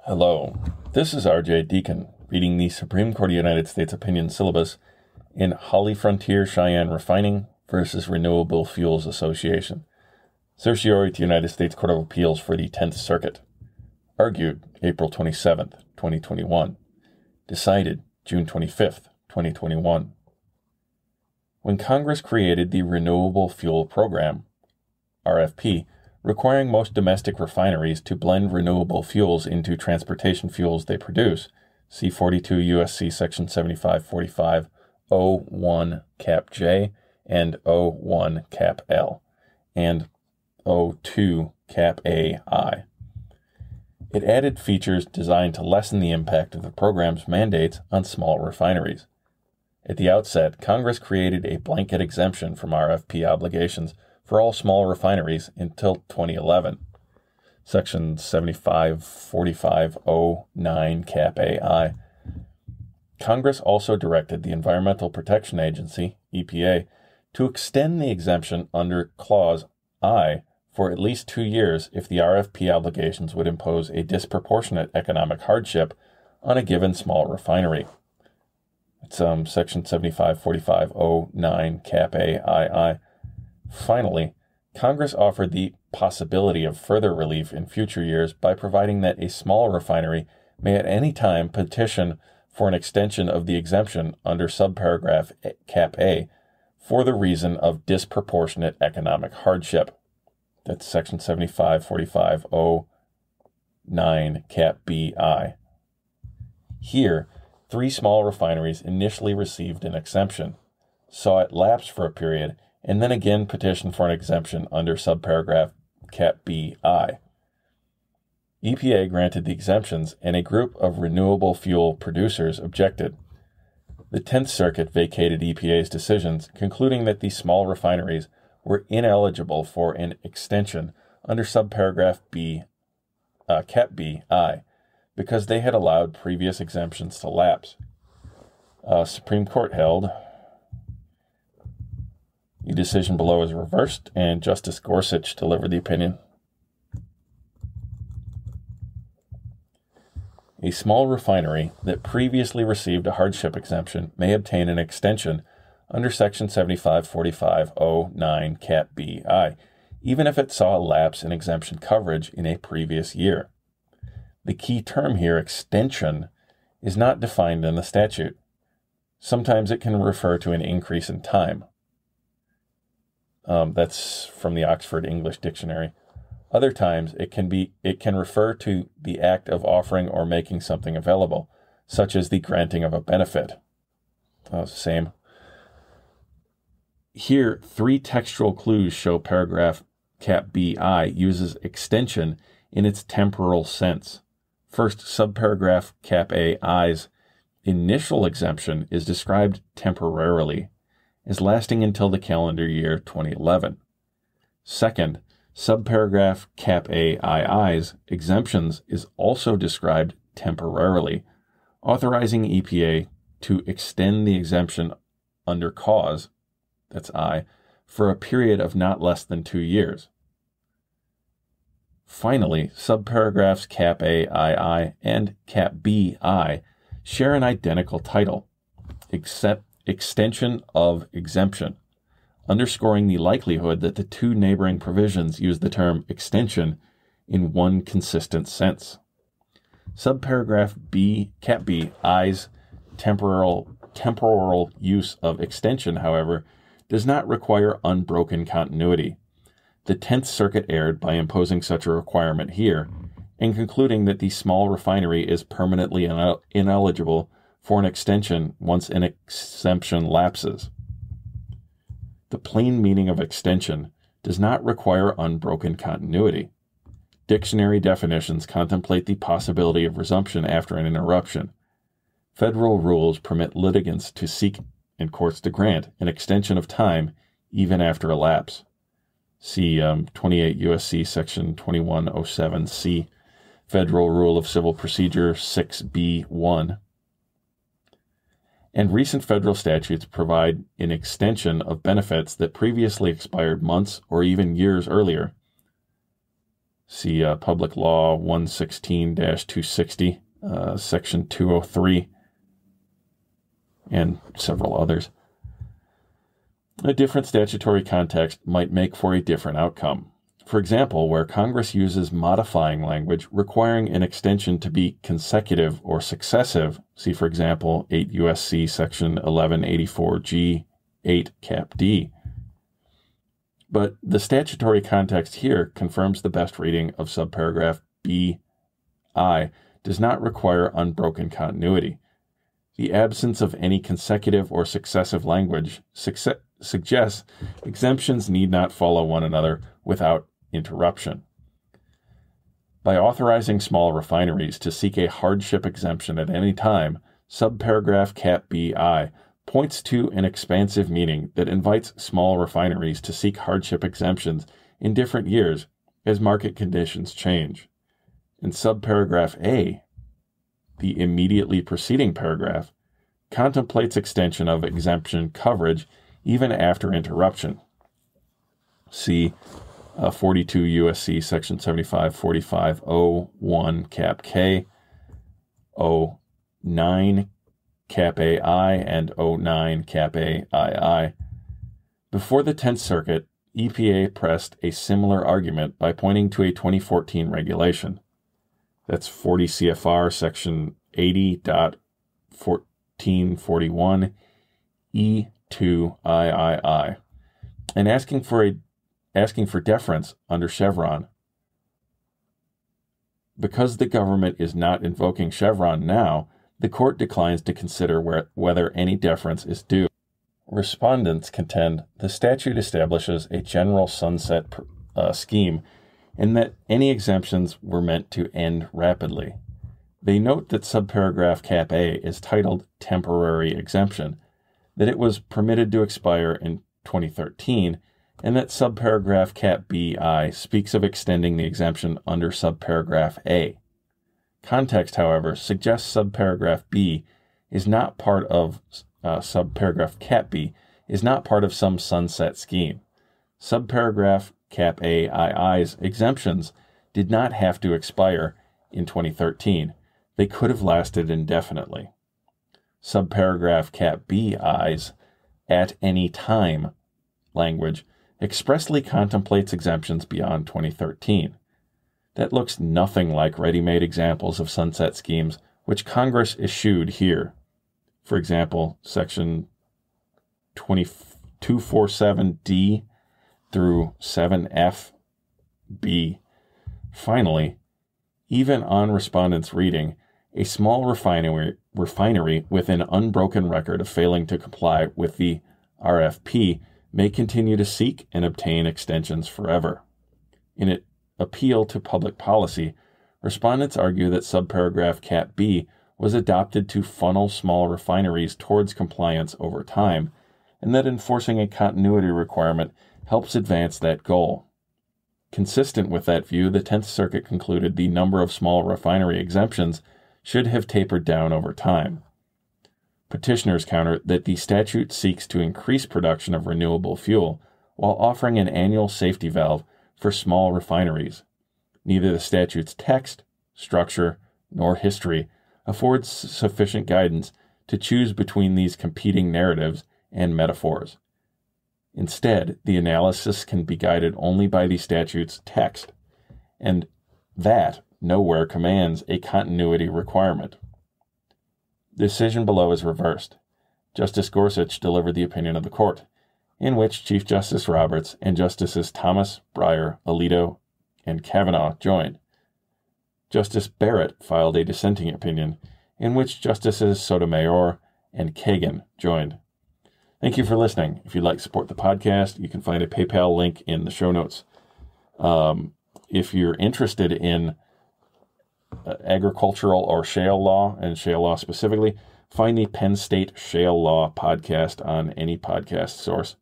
Hello, this is RJ Deacon, reading the Supreme Court of the United States opinion syllabus in HollyFrontier Cheyenne Refining versus Renewable Fuels Association. Certiorari to the United States Court of Appeals for the 10th Circuit. Argued April 27th, 2021. Decided June 25th, 2021. When Congress created the Renewable Fuel Program, RFP, requiring most domestic refineries to blend renewable fuels into transportation fuels they produce, see 42 U.S.C. Section 7545 O1 Cap J and O1 Cap L, and O2 Cap AI. It added features designed to lessen the impact of the program's mandates on small refineries. At the outset, Congress created a blanket exemption from RFP obligations for all small refineries until 2011. Section 754509 Cap AI. Congress also directed the Environmental Protection Agency, EPA, to extend the exemption under Clause I for at least 2 years if the RFP obligations would impose a disproportionate economic hardship on a given small refinery. It's Section 754509 Cap AI. Finally, Congress offered the possibility of further relief in future years by providing that a small refinery may at any time petition for an extension of the exemption under subparagraph Cap A for the reason of disproportionate economic hardship. That's Section 754509 Cap BI. Here, 3 small refineries initially received an exemption, saw it lapse for a period, and then again petitioned for an exemption under subparagraph Cap BI. EPA granted the exemptions, and a group of renewable fuel producers objected. The 10th Circuit vacated EPA's decisions, concluding that the small refineries were ineligible for an extension under subparagraph Cap BI because they had allowed previous exemptions to lapse. Supreme Court held the decision below is reversed, and Justice Gorsuch delivered the opinion. A small refinery that previously received a hardship exemption may obtain an extension under Section 754509 Cap BI, even if it saw a lapse in exemption coverage in a previous year. The key term here, extension, is not defined in the statute. Sometimes it can refer to an increase in time. That's from the Oxford English Dictionary. Other times, it can refer to the act of offering or making something available, such as the granting of a benefit. Same. Here, 3 textual clues show paragraph Cap BI uses extension in its temporal sense. First, subparagraph Cap AI's initial exemption is described temporarily as lasting until the calendar year 2011. Second, subparagraph Cap AII's exemptions is also described temporarily, authorizing EPA to extend the exemption under cause, that's I, for a period of not less than 2 years. Finally, subparagraphs Cap AII and Cap BI share an identical title, except extension of exemption, underscoring the likelihood that the 2 neighboring provisions use the term extension in one consistent sense. Subparagraph Cap BI's temporal use of extension, however, does not require unbroken continuity. The 10th Circuit erred by imposing such a requirement here and concluding that the small refinery is permanently ineligible for an extension once an exemption lapses. The plain meaning of extension does not require unbroken continuity. Dictionary definitions contemplate the possibility of resumption after an interruption. Federal rules permit litigants to seek and courts to grant an extension of time even after a lapse. See 28 U.S.C. Section 2107C, Federal Rule of Civil Procedure 6B1. And recent federal statutes provide an extension of benefits that previously expired months or even years earlier. See Public Law 116-260, Section 203, and several others. A different statutory context might make for a different outcome. For example, where Congress uses modifying language requiring an extension to be consecutive or successive, see, for example, 8 U.S.C. Section 1184G 8 Cap D. But the statutory context here confirms the best reading of subparagraph B.I. does not require unbroken continuity. The absence of any consecutive or successive language suggests exemptions need not follow one another without interruption. By authorizing small refineries to seek a hardship exemption at any time, subparagraph Cap B.I. points to an expansive meaning that invites small refineries to seek hardship exemptions in different years as market conditions change. In subparagraph A, the immediately preceding paragraph, contemplates extension of exemption coverage even after interruption. See 42 U.S.C. Section 7545.01 Cap K, 09 Cap AI, and 09 Cap AII. Before the 10th Circuit, EPA pressed a similar argument by pointing to a 2014 regulation. That's 40 CFR Section 80.1441 E2 III, and asking for deference under Chevron. Because the government is not invoking Chevron now, the court declines to consider whether any deference is due. Respondents contend the statute establishes a general sunset scheme and that any exemptions were meant to end rapidly. They note that subparagraph Cap A is titled Temporary Exemption, that it was permitted to expire in 2013, and that subparagraph Cap B.I. speaks of extending the exemption under subparagraph A. Context, however, suggests subparagraph B is not part of subparagraph Cap B is not part of some sunset scheme. Subparagraph Cap AII's exemptions did not have to expire in 2013. They could have lasted indefinitely. Subparagraph Cap BI's at any time language expressly contemplates exemptions beyond 2013. That looks nothing like ready-made examples of sunset schemes which Congress eschewed here. For example, Section 247D through 7FB. Finally, even on respondents' reading, a small refinery with an unbroken record of failing to comply with the RFP may continue to seek and obtain extensions forever. In an appeal to public policy, respondents argue that subparagraph Cap B was adopted to funnel small refineries towards compliance over time, and that enforcing a continuity requirement helps advance that goal. Consistent with that view, the 10th Circuit concluded the number of small refinery exemptions should have tapered down over time. Petitioners counter that the statute seeks to increase production of renewable fuel while offering an annual safety valve for small refineries. Neither the statute's text, structure, nor history affords sufficient guidance to choose between these competing narratives and metaphors. Instead, the analysis can be guided only by the statute's text, and that nowhere commands a continuity requirement. The decision below is reversed. Justice Gorsuch delivered the opinion of the court, in which Chief Justice Roberts and Justices Thomas, Breyer, Alito, and Kavanaugh joined. Justice Barrett filed a dissenting opinion, in which Justices Sotomayor and Kagan joined. Thank you for listening. If you'd like to support the podcast, you can find a PayPal link in the show notes. If you're interested in agricultural or shale law, and shale law specifically, find the Penn State Shale Law podcast on any podcast source.